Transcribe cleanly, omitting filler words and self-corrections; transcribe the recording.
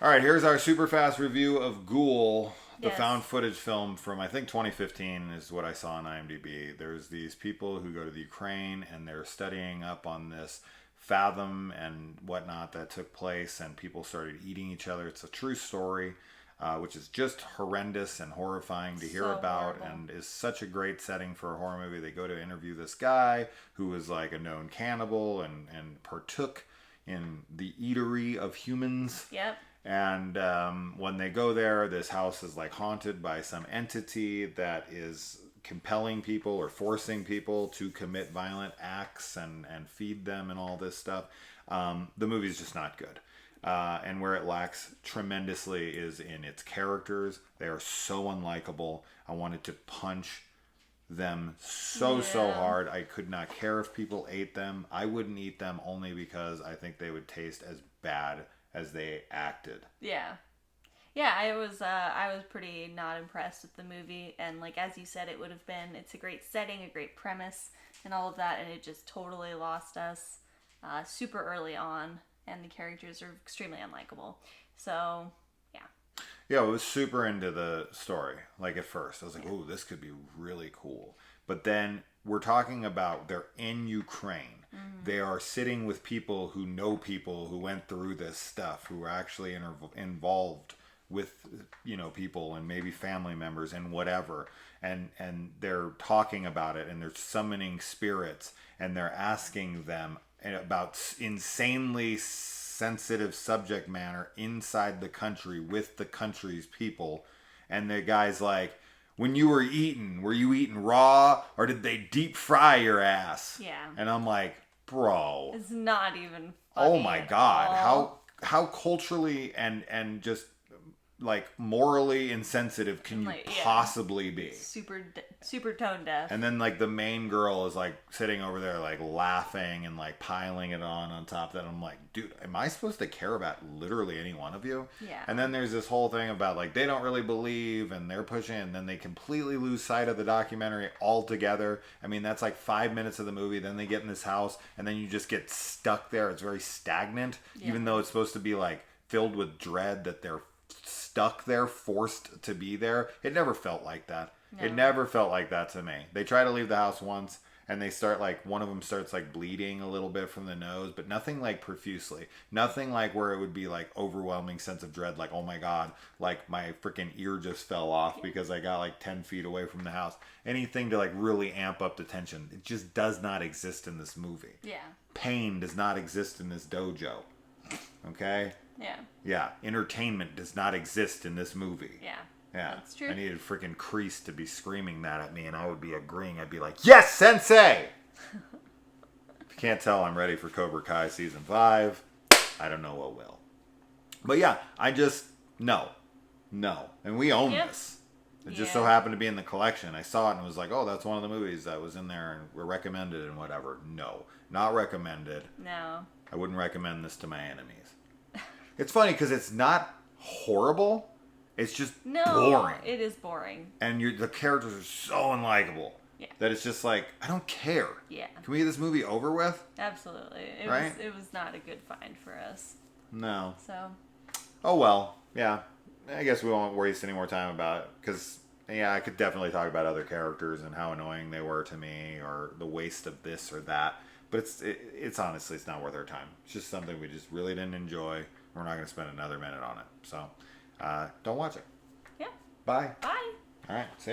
All right, here's our super fast review of Ghoul, the Yes. found footage film from, I think, 2015 is what I saw on IMDb. There's these people who go to the Ukraine and they're studying up on this fathom and whatnot that took place, and people started eating each other. It's a true story, which is just horrendous and horrifying to hear So about, horrible. and is such a great setting for a horror movie. They go to interview this guy who was like a known cannibal and partook in the eatery of humans. Yep. And when they go there, this house is like haunted by some entity that is compelling people or forcing people to commit violent acts and feed them and all this stuff. The movie's just not good. And where it lacks tremendously is in its characters. They are so unlikable. I wanted to punch them so hard. I could not care if people ate them. I wouldn't eat them only because I think they would taste as bad as they acted. Yeah. I was pretty not impressed with the movie, and like as you said, it's a great setting, a great premise, and all of that, and it just totally lost us super early on, and the characters are extremely unlikable. So Yeah, I was super into the story. Like at first, I was like, "Oh, this could be really cool." But then we're talking about they're in Ukraine. Mm-hmm. They are sitting with people who know people who went through this stuff, who are actually involved with people and maybe family members and whatever, and they're talking about it, and they're summoning spirits, and they're asking them about insanely sensitive subject matter inside the country with the country's people. And the guy's like, when you were eating, were you eating raw or did they deep fry your ass? Yeah. And I'm like, bro, it's not even oh funny my at god, all. how culturally and just like morally insensitive can you possibly be? Super tone deaf. And then like the main girl is like sitting over there like laughing and like piling it on top of that. I'm like, dude, am I supposed to care about literally any one of you? Yeah. And then there's this whole thing about like they don't really believe and they're pushing, and then they completely lose sight of the documentary altogether. I mean, that's like 5 minutes of the movie. Then they get in this house and then you just get stuck there. It's very stagnant, even though it's supposed to be like filled with dread that they're stuck there, forced to be there. It never felt like that. No. It never felt like that to me. They try to leave the house once, and they start like, one of them starts like bleeding a little bit from the nose, but nothing like profusely. Nothing like where it would be like overwhelming sense of dread, like, oh my god, like my freaking ear just fell off because I got like 10 feet away from the house. Anything to like really amp up the tension. It just does not exist in this movie. Yeah. Pain does not exist in this dojo. Okay? Yeah. Yeah, entertainment does not exist in this movie. Yeah. Yeah, That's true. I needed freaking Kreese to be screaming that at me, and I would be agreeing. I'd be like, "Yes, Sensei!" If you can't tell, I'm ready for Cobra Kai season 5. I don't know what will. But yeah, I just no, and we own this. It just so happened to be in the collection. I saw it and was like, "Oh, that's one of the movies that was in there and were recommended and whatever." No, not recommended. No. I wouldn't recommend this to my enemies. It's funny because it's not horrible. It's just boring. It is boring. And the characters are so unlikable that it's just like, I don't care. Yeah. Can we get this movie over with? Absolutely. It was not a good find for us. No. So. Oh well. Yeah. I guess we won't waste any more time about it because, I could definitely talk about other characters and how annoying they were to me or the waste of this or that. But it's honestly, it's not worth our time. It's just something we just really didn't enjoy. We're not going to spend another minute on it. So, don't watch it. Yeah. Bye. Bye. All right. See ya.